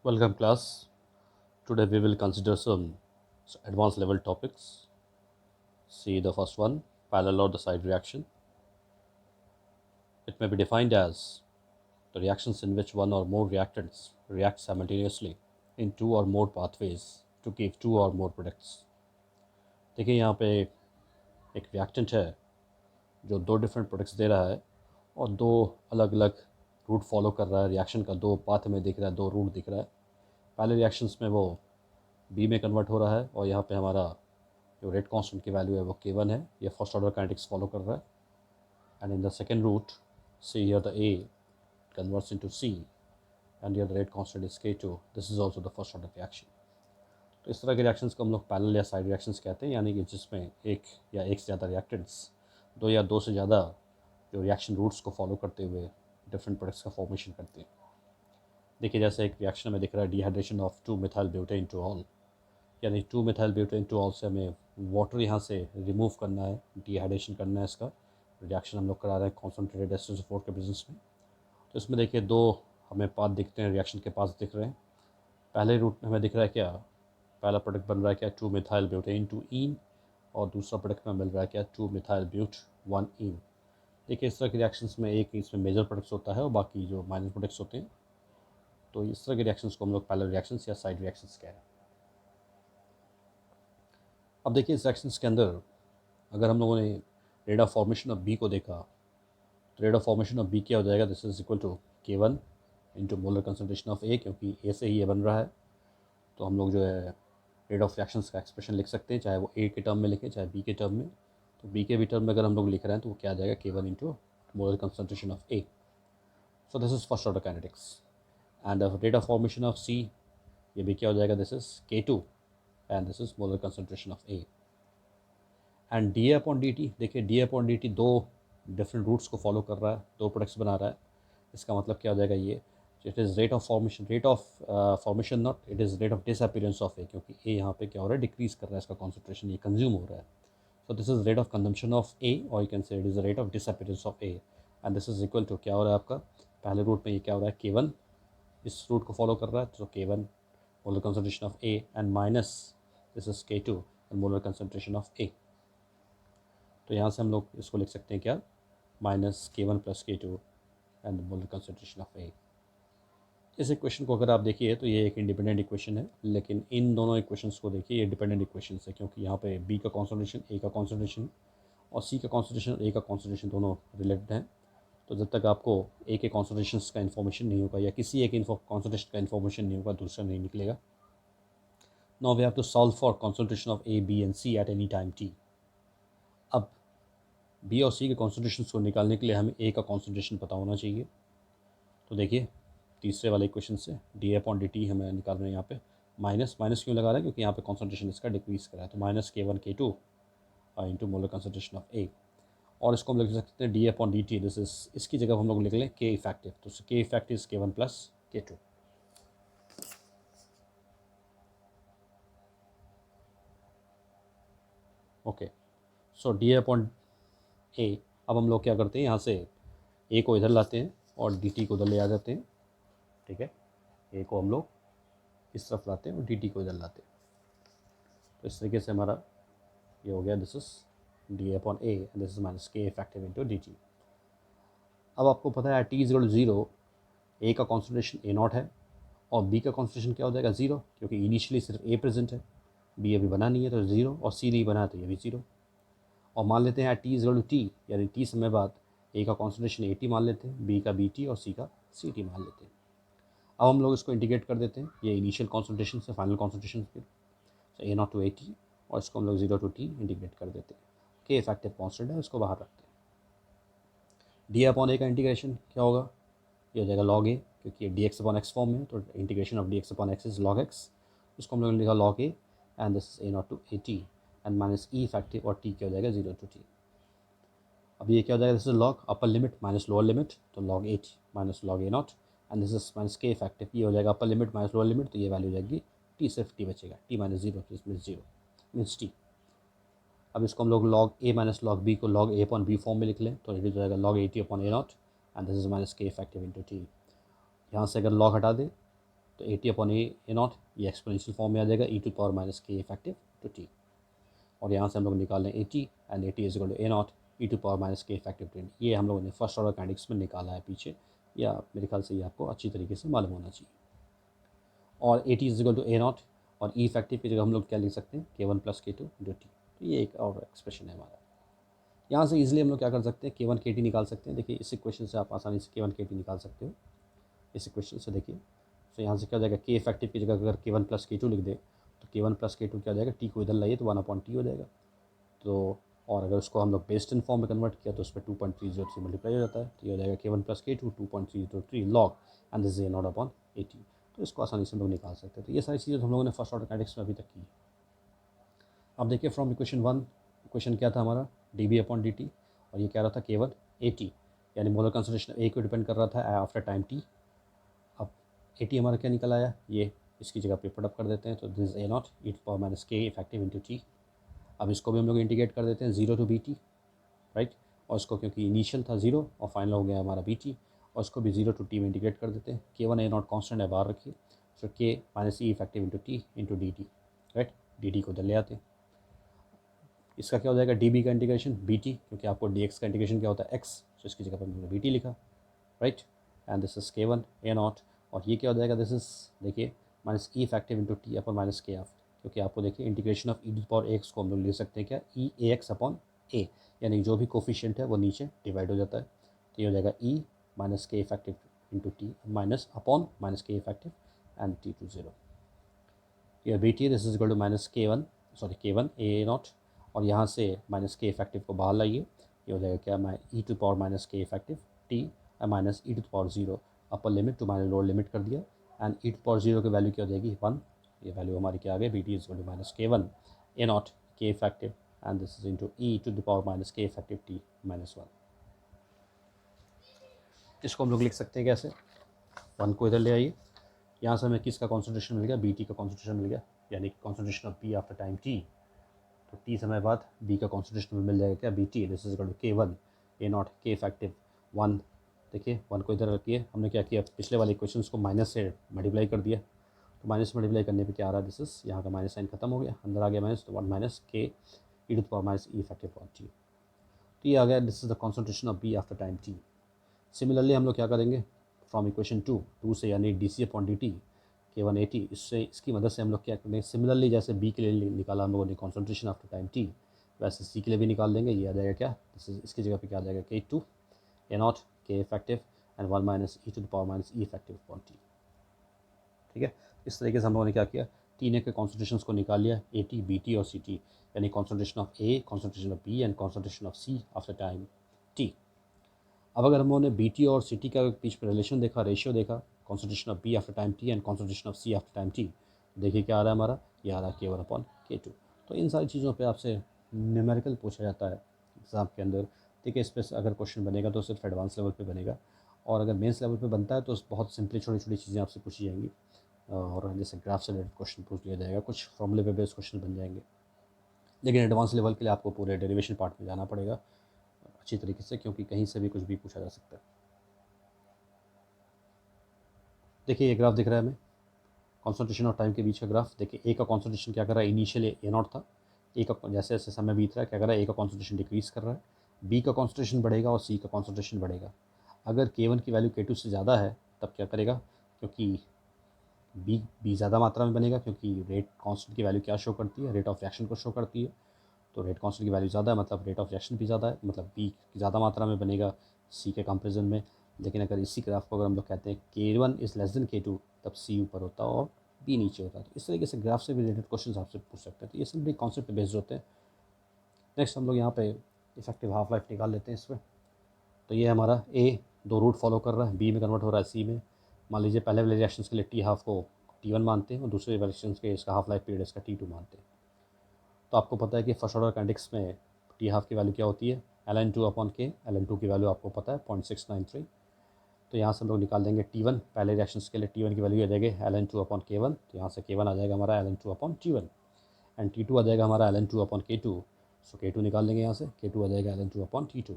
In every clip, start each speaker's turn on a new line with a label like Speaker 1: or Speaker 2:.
Speaker 1: Welcome class. Today we will consider some advanced level topics. See the first one, parallel or the side reaction. It may be defined as the reactions in which one or more reactants react simultaneously in two or more pathways to give two or more products. देखिए यहाँ पे एक reactant है जो दो different products दे रहा है और दो अलग अलग रूट फॉलो कर रहा है रिएक्शन का, दो पाथ में दिख रहा है, दो रूट दिख रहा है। पहले रिएक्शंस में वो बी में कन्वर्ट हो रहा है और यहाँ पे हमारा जो रेट कांस्टेंट की वैल्यू है वो K1 है, ये फर्स्ट ऑर्डर काइनेटिक्स फॉलो कर रहा है। And in the second route see here the A converts into C and here the rate constant is K2। This is also the first order reaction. तो इस तरह के reactions को हम लोग पैरेलल या साइड रिएक्शंस कहते हैं, यानी कि जिसमें एक या एक से ज़्यादा रिएक्टेंट्स दो या दो से ज़्यादा जो रिएक्शन रूट्स को फॉलो करते हुए डिफरेंट प्रोडक्ट्स का फॉर्मेशन करते हैं। देखिए जैसे एक रिएक्शन में दिख रहा है dehydration of 2-methyl butane to all, यानी 2-methyl butane to all से हमें वाटर यहाँ से रिमूव करना है, डिहाइड्रेशन करना है। इसका रिएक्शन हम लोग करा रहे हैं कॉन्सनट्रेटेड H2SO4 के प्रेजेंस में। तो इसमें देखिए दो हमें पाथ दिखते हैं, रिएक्शन के पाथ दिख रहे हैं। पहले रूट में हमें दिख रहा है क्या, पहला प्रोडक्ट बन रहा है क्या 2-methyl butane to ene और दूसरा प्रोडक्ट में मिल रहा है क्या 2-methyl but 1-ene। देखिए इस तरह के रिएक्शंस में एक इसमें मेजर प्रोडक्ट्स होता है और बाकी जो माइनर प्रोडक्ट्स होते हैं। तो इस तरह के रिएक्शंस को हम लोग पैरेलल रिएक्शंस या साइड रिएक्शंस कह रहे हैं। अब देखिए इस रिएक्शंस के अंदर अगर हम लोगों ने rate of formation of B को देखा तो rate of formation of B क्या हो जाएगा, this is equal to K1 into molar concentration of A, क्योंकि ए से ही ये बन रहा है। तो हम लोग जो है रेट ऑफ रिएक्शंस का एक्सप्रेशन लिख सकते हैं, चाहे वो ए के टर्म में लिखें चाहे बी के टर्म में। तो बी के भी टर्म में अगर हम लोग लिख रहे हैं तो वो क्या आ जाएगा K1 into molar concentration of A. So this is first order kinetics. And rate of formation of C, ये भी क्या हो जाएगा, this is K2 and this is molar concentration of A. And D upon D T, देखिए D upon D T दो different routes को follow कर रहा है, दो प्रोडक्ट्स बना रहा है। इसका मतलब क्या हो जाएगा, ये it is rate of formation, rate of formation not, it is rate of disappearance of A, क्योंकि ए यहाँ पे क्या हो रहा है, डिक्रीज कर रहा है, इसका कॉन्सेंट्रेशन ये कंज्यूम हो रहा है। So this is rate of consumption of A और you can say it is rate of disappearance of A. And this is equal to क्या हो रहा है आपका, पहले रूट में ये क्या हो रहा है K1 इस रूट को फॉलो कर रहा है, तो K1 molar concentration of A and minus this is K2 and molar concentration of A. तो यहाँ से हम लोग इसको लिख सकते हैं क्या, minus K1 plus K2 and molar concentration of A. इस इक्वेशन को अगर आप देखिए तो ये एक इंडिपेंडेंट इक्वेशन है, लेकिन इन दोनों इक्वेशंस को देखिए ये डिपेंडेंट इक्वेशन है, क्योंकि यहाँ पे बी का कॉन्सेंट्रेशन, ए का कॉन्सेंट्रेशन और सी का कॉन्सेंट्रेशन और ए का कॉन्सेंट्रेशन दोनों रिलेटेड हैं। तो जब तक आपको ए के कॉन्सेंट्रेशन का इन्फॉर्मेशन नहीं होगा या किसी एक कॉन्सेंट्रेशन का इन्फॉर्मेशन नहीं होगा, दूसरा नहीं निकलेगा। Now we have to solve for concentration of A B and C at any time T. अब बी और सी के कॉन्सेंट्रेशन को निकालने के लिए हमें ए का कॉन्सेंट्रेशन पता होना चाहिए। तो देखिए तीसरे वाले इक्वेशन से डी अपॉन डी टी हमें निकाल रहे हैं, यहाँ पे माइनस माइनस क्यों लगा रहे हैं, क्योंकि यहाँ पे कॉन्सेंट्रेशन इसका डिक्रीज करा है। तो minus K1 K2 into molar concentration of A. और इसको हम लिख सकते हैं D upon D T, this is, इसकी जगह हम लोग लिख लें K इफेक्टिव, तो K effective is K1 plus K2। Okay, so D upon A. अब हम लोग क्या करते हैं, यहाँ से ए को इधर लाते हैं और डी टी को उधर ले आ जाते हैं। ठीक है, ए को हम लोग इस तरफ लाते हैं और डी टी को इधर लाते हैं। तो इस तरीके से हमारा ये हो गया, this is D upon A and this is minus K effective into D T. अब आपको पता है टी इज इक्वल टू 0, ए का कॉन्सेंट्रेशन A0 है और बी का कॉन्सेंट्रेशन क्या हो जाएगा 0, क्योंकि इनिशियली सिर्फ ए प्रेजेंट है, बी अभी बना नहीं है तो 0 और सी नहीं बना है तो ये भी 0। और मान लेते हैं T is equal to T, यानी टी समय बाद ए का कॉन्सेंट्रेशन AT मान लेते हैं, बी का BT और सी का CT मान लेते हैं। अब हम लोग इसको इंटीग्रेट कर देते हैं, ये इनिशियल कॉन्सेंट्रेशन से फाइनल कॉन्सेंट्रेशन पे, तो A0 टू AT और इसको हम लोग 0 टू T इंटीग्रेट कर देते हैं। K इफेक्टिव कॉन्स्टेंट है, उसको बाहर रखते हैं। डी अपॉन ए का इंटीग्रेशन क्या होगा, ये हो जाएगा log a, क्योंकि ये dx अपॉन x फॉर्म में, तो integration of dx upon x is log x। इसको हम लोग लिखा log a and this is A0 to AT and minus E effective और T क्या हो जाएगा 0 टू T। अब ये क्या हो जाएगा, this is log upper limit minus lower limit, तो log AT minus log A0 and this is minus K effective, ये हो जाएगा upper limit minus lower limit, तो ये वैल्यू हो जाएगी T, सिर्फ T बचेगा, T माइनस 0, इसमें 0 मीन्स T। अब इसको हम लोग log a minus log b को log a upon b form में लिख लें, तो ये हो जाएगा log AT upon A0 and this is minus K effective into T। यहाँ से अगर log हटा दें तो AT अपॉन ए नॉट ये एक्सपोनेंशियल फॉर्म में आ जाएगा e to power minus K effective to T, और यहाँ से हम लोग निकाल लें AT and AT is equal to A not E to power minus K effective T. ये हम लोगों ने फर्स्ट ऑर्डर काइनेटिक्स में निकाला है पीछे, या मेरे ख्याल से ये आपको अच्छी तरीके से मालूम होना चाहिए। और AT is equal to A not और ई इफेक्टिव की जगह हम लोग क्या लिख सकते हैं K1 plus K2 into T. तो ये एक और एक्सप्रेशन है हमारा। यहाँ से इजीली हम लोग क्या कर सकते हैं K1 KT निकाल सकते हैं। देखिए इस इक्वेशन से आप आसानी से K1 KT निकाल सकते हो इस इक्वेशन से। देखिए तो यहाँ से क्या हो जाएगा K इफेक्टिव की जगह अगर K1 प्लस K2 लिख दे तो K1 प्लस K2 क्या हो जाएगा, टी को इधर लाइए तो 1 अपॉन टी हो जाएगा। तो और अगर उसको हम लोग बेस्ड इन फॉर्म में कन्वर्ट किया तो उस पर 2.303 मल्टीप्लाई हो जाता है, तो ये हो जाएगा K1 plus K2 2.303 log and this is not upon 80। तो इसको आसानी से हम लोग निकाल सकते हैं। तो ये सारी चीज़ें हम लोगों ने फर्स्ट ऑर्डर काइनेटिक्स में अभी तक की। अब देखिए फ्रॉम इक्वेशन 1, इक्वेशन क्या था हमारा dB अपॉन dt, और ये क्या रहा था K1 AT, यानी मोलर कंसंट्रेशन A को डिपेंड कर रहा था आफ्टर टाइम t। अब AT हमारा क्या निकल आया, ये इसकी जगह पे पुट अप कर देते हैं, तो this A not E to power minus K effective into T. अब इसको भी हम लोग इंटीग्रेट कर देते हैं 0 टू BT, राइट, और इसको क्योंकि इनिशियल था 0 और फाइनल हो गया हमारा BT, और इसको भी 0 टू टी में इंटीग्रेट कर देते हैं। K1 ए नॉट कॉन्स्टेंट है, बाहर रखिए, फिर K minus E effective into T into D T, right, D T को इधर ले आते हैं। इसका क्या हो जाएगा dB का इंटीग्रेशन BT, क्योंकि आपको dx का इंटीग्रेशन क्या होता है x, तो इसकी जगह पर हमने BT लिखा, right, and this is K1 A not, और ये क्या हो जाएगा, दिस इज देखिए minus E effective into T upon minus K F, क्योंकि आपको देखिए integration of E to power X को हम लोग ले सकते हैं क्या, ई ए एक्स अपॉन ए, यानी जो भी कोफिशिएंट है वो नीचे डिवाइड हो जाता है। तो ये हो जाएगा E minus K effective into T minus upon minus K effective and T to 0। ये BT this is equal to minus K1 A not, और यहाँ से माइनस के इफेक्टिव को बाहर लाइए, ये हो जाएगा क्या, E to power minus K effective T minus E to power 0, upper limit to minus lower limit कर दिया, एंड ई टू पावर 0 की वैल्यू क्या हो जाएगी 1। ये वैल्यू हमारी क्या आ गई, BT is equal to minus K1 A not K effective and this is into E to the power minus K effective T minus 1। इसको हम लोग लिख सकते हैं कैसे, 1 को इधर ले आइए, यहाँ से हमें किसका कॉन्सेंट्रेशन मिल गया, BT का कॉन्सेंट्रेशन मिल गया, यानी concentration of B after time t। तो t समय बाद B का कॉन्सेंट्रेशन मिल जाएगा क्या, BT this is equal to K1 A not K effective 1। देखिए 1 को इधर रखिए, हमने क्या किया, पिछले वाले इक्वेशंस को माइनस से मल्टीप्लाई कर दिया, तो माइनस मल्टीप्लाई करने पे क्या आ रहा है, दिस इज यहाँ का माइनस साइन खत्म हो गया, अंदर आ गया माइनस, तो 1 minus K E to power minus E effective upon T. तो ये आ गया, this is the concentration of B after time t। Similarly हम लोग क्या करेंगे, फ्रॉम इक्वेशन 2 से, यानी DC upon dt K1 AT, इससे इसकी मदद से हम लोग क्या करेंगे, सिमिलरली जैसे B के लिए निकाला हम लोगों ने कॉन्सेंट्रेशन आफ्टर टाइम t, वैसे C के लिए भी निकाल देंगे। ये आ जाएगा क्या, इसकी जगह पे क्या आ जाएगा, K2 A not K effective and 1 minus E to the power minus E effective upon T. ठीक है, इस तरीके से हम लोगों ने क्या किया, टी ने के कॉन्सेंट्रेशन को निकाल लिया, AT BT और CT, यानी concentration of A, concentration of B and concentration of C after time t। अब अगर हम लोगों ने BT और CT का बीच में रिलेशन देखा, रेशियो देखा, concentration of B after time t and concentration of C after time t, देखिए क्या आ रहा है हमारा, ये आ रहा है K1 अपॉन K2। तो इन सारी चीज़ों पे आपसे न्यूमेरिकल पूछा जाता है एग्ज़ाम के अंदर। ठीक है, इस पर अगर क्वेश्चन बनेगा तो सिर्फ एडवांस लेवल पे बनेगा, और अगर मेंस लेवल पे बनता है तो बहुत सिंपली छोटी छोटी चीज़ें आपसे पूछी जाएंगी, और जैसे ग्राफ से रिलेटेड क्वेश्चन पूछ लिया जाएगा, कुछ फॉर्मूले पे बेस्ड क्वेश्चन बन जाएंगे। लेकिन एडवांस लेवल के लिए आपको पूरे डेरिवेशन पार्ट में जाना पड़ेगा अच्छी तरीके से, क्योंकि कहीं से भी कुछ भी पूछा जा सकता है। देखिए ये ग्राफ दिख रहा है हमें, कॉन्सेंट्रेशन और टाइम के बीच का ग्राफ। देखिए ए का कॉन्सेंट्रेशन क्या कर रहा है, इनिशियल ए नॉट था, ए का जैसे जैसे समय बीत रहा है क्या कर रहा है, ए का कॉन्सेंट्रेशन डिक्रीज़ कर रहा है, बी का कॉन्सेंट्रेशन बढ़ेगा और सी का कॉन्सेंट्रेशन बढ़ेगा। अगर K1 की वैल्यू K2 से ज़्यादा है तब क्या करेगा, क्योंकि बी ज़्यादा मात्रा में बनेगा, क्योंकि रेट कांस्टेंट की वैल्यू क्या शो करती है, रेट ऑफ रिएक्शन को शो करती है। तो रेट कांस्टेंट की वैल्यू ज़्यादा है मतलब रेट ऑफ रिएक्शन भी ज़्यादा है, मतलब बी ज़्यादा मात्रा में बनेगा सी के कंपेरिजन में। लेकिन अगर इसी ग्राफ को अगर हम लोग कहते हैं K1 is less than K2, तब सी ऊपर होता है और बी नीचे होता है। तो इस तरीके से ग्राफ से भी रिलेटेड क्वेश्चन आपसे पूछ सकते हैं। तो ये सिंपली कॉन्सेप्ट बेस्ड होते हैं। नेक्स्ट हम लोग यहाँ पे इफेक्टिव हाफ लाइफ निकाल लेते हैं इसमें। तो ये हमारा ए 2 रूट फॉलो कर रहा है, बी में कन्वर्ट हो रहा है सी में। मान लीजिए पहले वाले रिएक्शन के लिए टी हाफ को T1 मानते हैं और दूसरे रिएक्शन के इसका हाफ लाइफ पीरियड इसका T2 मानते हैं। तो आपको पता है कि फर्स्ट ऑर्डर काइनेटिक्स में टी हाफ की वैल्यू क्या होती है, ln2 अपॉन के। ln2 की वैल्यू आपको पता है 0.693। तो यहाँ से हम लोग निकाल देंगे T1, पहले रिएक्शन के लिए T1 की वैल्यू आ जाएगी ln2 अपॉन K1। तो यहाँ से K1 आ जाएगा हमारा ln2 upon T1, and T2 आ जाएगा हमारा ln2 अपॉन K2। सो K2 निकाल लेंगे यहाँ से, K2 आ जाएगा ln2 अपॉन T2,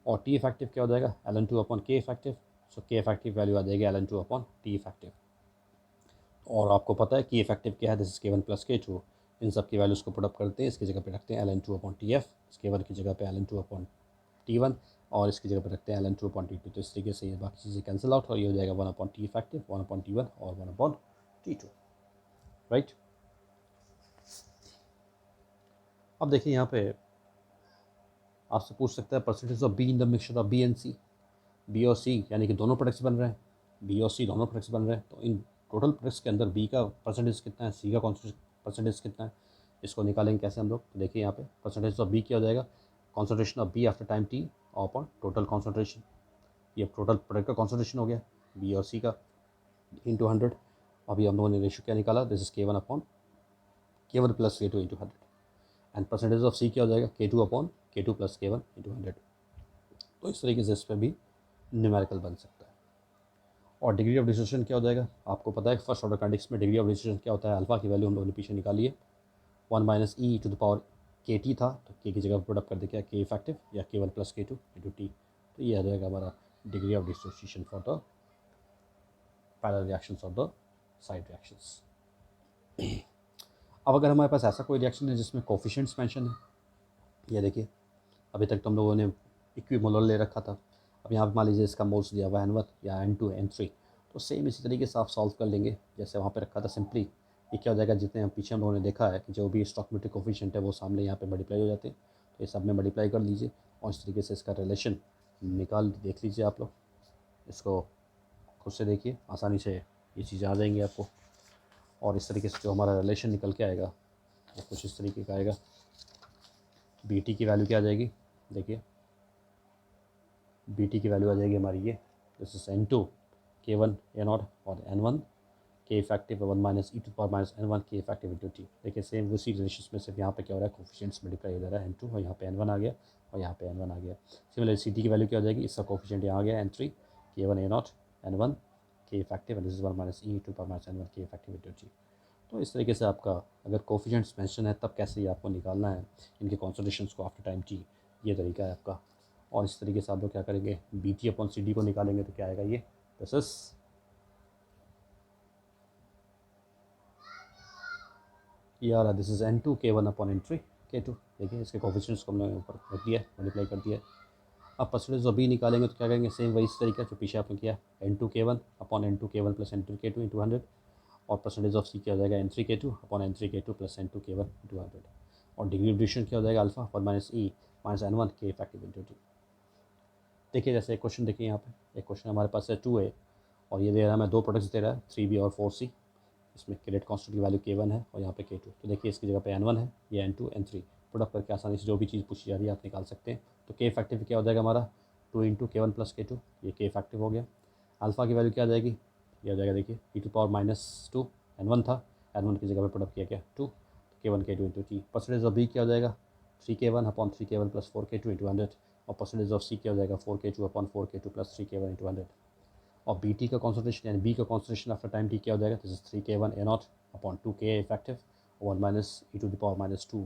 Speaker 1: और T इफेक्टिव क्या हो जाएगा ln2 अपॉन K इफेक्टिव। सो K इफेक्टिव वैल्यू आ जाएगी ln2 अपॉन T इफेक्टिव। और आपको पता है कि इफेक्टिव क्या है, this is K1 plus K2। इन सब की वैल्यूज़ को पुटअप करते हैं, इसकी जगह पे रखते हैं ln2 अपॉन TF, इस K1 की जगह पे ln2 अपॉन T1 और इसकी जगह पे रखते हैं ln2 अपॉन T2। तो इस तरीके से ये बाकी चीज़ें कैंसिल आउट और ये हो जाएगा 1 upon T effective, 1 upon T1 और 1 अपॉन T2, राइट। अब देखिए यहाँ पे आपसे पूछ सकता है percentage of B in the mixture of B and C. B और सी यानी कि दोनों प्रोडक्ट्स बन रहे हैं, बी और सी दोनों प्रोडक्ट्स बन रहे हैं, तो इन टोटल प्रोडक्ट्स के अंदर बी का परसेंटेज कितना है, सी का परसेंटेज कितना है, इसको निकालेंगे कैसे हम लोग। तो देखिए यहाँ पे परसेंटेज ऑफ बी क्या हो जाएगा, concentration of B after time T upon total concentration. ये टोटल प्रोडक्ट का कॉन्सेंट्रेशन हो गया बी और सी का इंटू 100। अभी हम लोगों ने रेशियो क्या निकाला, this is K1 upon K1 plus K2 into 100 and percentage of C क्या हो जाएगा, K2 upon K2 plus K1 into 100। तो इस तरीके से इस पर भी न्यूमेरिकल बन सकता है। और डिग्री ऑफ डिस्ट्रीब्यूशन क्या हो जाएगा, आपको पता है फर्स्ट ऑर्डर काइनेटिक्स में डिग्री ऑफ डिस्ट्रीब्यूशन क्या होता है, अल्फा की वैल्यू हम लोगों ने पीछे निकाली है 1 minus E to the power KT था, तो K की जगह पुटअप कर दे क्या K इफेक्टिव या K1 plus K2 into T। तो ये आ जाएगा हमारा degree of dissociation for the parallel reactions और द साइड रिएक्शंस। अब अगर हमारे पास ऐसा कोई रिएक्शन है जिसमें कोफिशिएंट्स मेंशन है, ये देखिए अभी तक तो हम लोगों ने इक्विमोलर ले रखा था, अब यहाँ पे मान लीजिए इसका मोल्स दिया हुआ है N1 या N2 N3, तो सेम इसी तरीके से आप सॉल्व कर लेंगे जैसे वहाँ पे रखा था सिंपली। ये क्या हो जाएगा, जितने हम पीछे हम लोगों ने देखा है कि जो भी स्टॉकियोमेट्रिक कोफिशिएंट है वो सामने यहाँ पे मल्टीप्लाई हो जाते हैं, तो ये सब में मल्टीप्लाई कर लीजिए और इस तरीके से इसका रिलेशन निकाल देख लीजिए आप लोग। इसको खुद से देखिए, आसानी से ये चीज़ें आ जाएंगी आपको। और इस तरीके से जो हमारा रिलेशन निकल के आएगा वो कुछ इस तरीके का आएगा। बी टी की वैल्यू क्या आ जाएगी, देखिए बी टी की वैल्यू आ जाएगी हमारी ये, this is N2 K1 A0 और N1 K effective 1 minus E to power minus N1 K effective into T. देखिए सेम उसी रिलेशन में सिर्फ यहाँ पे क्या हो रहा है, कोफिशिएंट्स मल्टीप्लाई हो जा रहा है N2 और यहाँ पे N1 आ गया और यहाँ पे N1 आ गया। सिमिलर सी टी की वैल्यू क्या हो जाएगी, इसका कोफिशिएंट यहाँ आ गया N3 K1 A0 N1 K effective and this is 1 minus E to power minus N1 K effective into T. तो इस तरीके से आपका अगर कोफिशिएंट्स मेंशन है तब कैसे ही आपको निकालना है इनके कॉन्सेंट्रेशंस को आफ्टर टाइम टी, ये तरीका है आपका। और इस तरीके से आप लोग क्या करेंगे, B T upon C D को निकालेंगे तो क्या आएगा, ये दिस इज ये आ रहा, this is N2 K1 upon N3 K2। देखिए इसके कोफिशिएंट्स को हमने ऊपर रख दिया, मल्टीप्लाई कर दिया। अब परसेंटेज ऑफ बी निकालेंगे तो क्या करेंगे, सेम वही तरीका जो पीछे आपने किया, N2 K1 upon N2 K1 plus N2 K2 into 100 और परसेंटेज ऑफ सी क्या हो जाएगा N3 K2 upon N3 K2 plus N2 K1 into 100 और डिग्री ऑफ डिस्ट्रीब्यूशन क्या हो जाएगा alpha 1 minus E minus N1 K effective into T. देखिए जैसे एक क्वेश्चन देखिए यहाँ पे, एक क्वेश्चन हमारे पास है 2A और ये दे रहा है, मैं दो प्रोडक्ट्स दे रहा है 3B और 4C। इसमें क्रेडिट कांस्टेंट की वैल्यू K1 है और यहाँ पे K2। तो देखिए इसकी जगह पे N1 है, ये N2 N3 प्रोडक्ट करके आसानी से जो भी चीज़ पूछी जा रही है आप निकाल सकते हैं। तो K इफेक्टिव क्या हो जाएगा हमारा 2 इंटू K1 प्लस K2, ये K इफेक्टिव हो गया। अल्फा की वैल्यू क्या आ जाएगी, ये आ जाएगा देखिए ई टू पावर -2, N1 था, N1 की जगह पे प्रोडक्ट किया क्या 2, K1 K2 into T. Percentage of B क्या हो जाएगा 3K1 upon 3K1 plus 4K2 into 100 और परसेंटेज ऑफ सी क्या हो जाएगा 4K2 upon 4K2 plus 3K1 into 100 और बी टी का कॉन्सेंट्रेशन यानी बी का कॉन्सेंट्रेशन आफ्टर टाइम टी क्या हो जाएगा, this is 3K1 A0 upon 2K effective 1 minus E to the power -2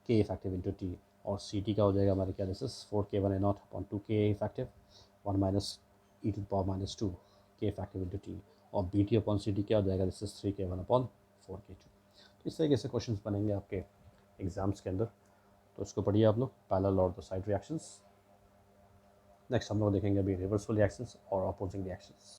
Speaker 1: K effective into T और सी टी का हो जाएगा हमारे क्या, this is 4K1 A0 upon 2K effective 1 minus E to the power -2 K effective into T और B T upon C T क्या हो जाएगा, this is 3K1 upon 4K2। तो इस तरीके से क्वेश्चन बनेंगे आपके एग्जाम्स के अंदर, तो इसको पढ़िए आप लोग, पैरेलल और द साइड रिएक्शंस। नेक्स्ट हम लोग देखेंगे अभी रिवर्सल रिएक्शंस और अपोजिंग रिएक्शंस।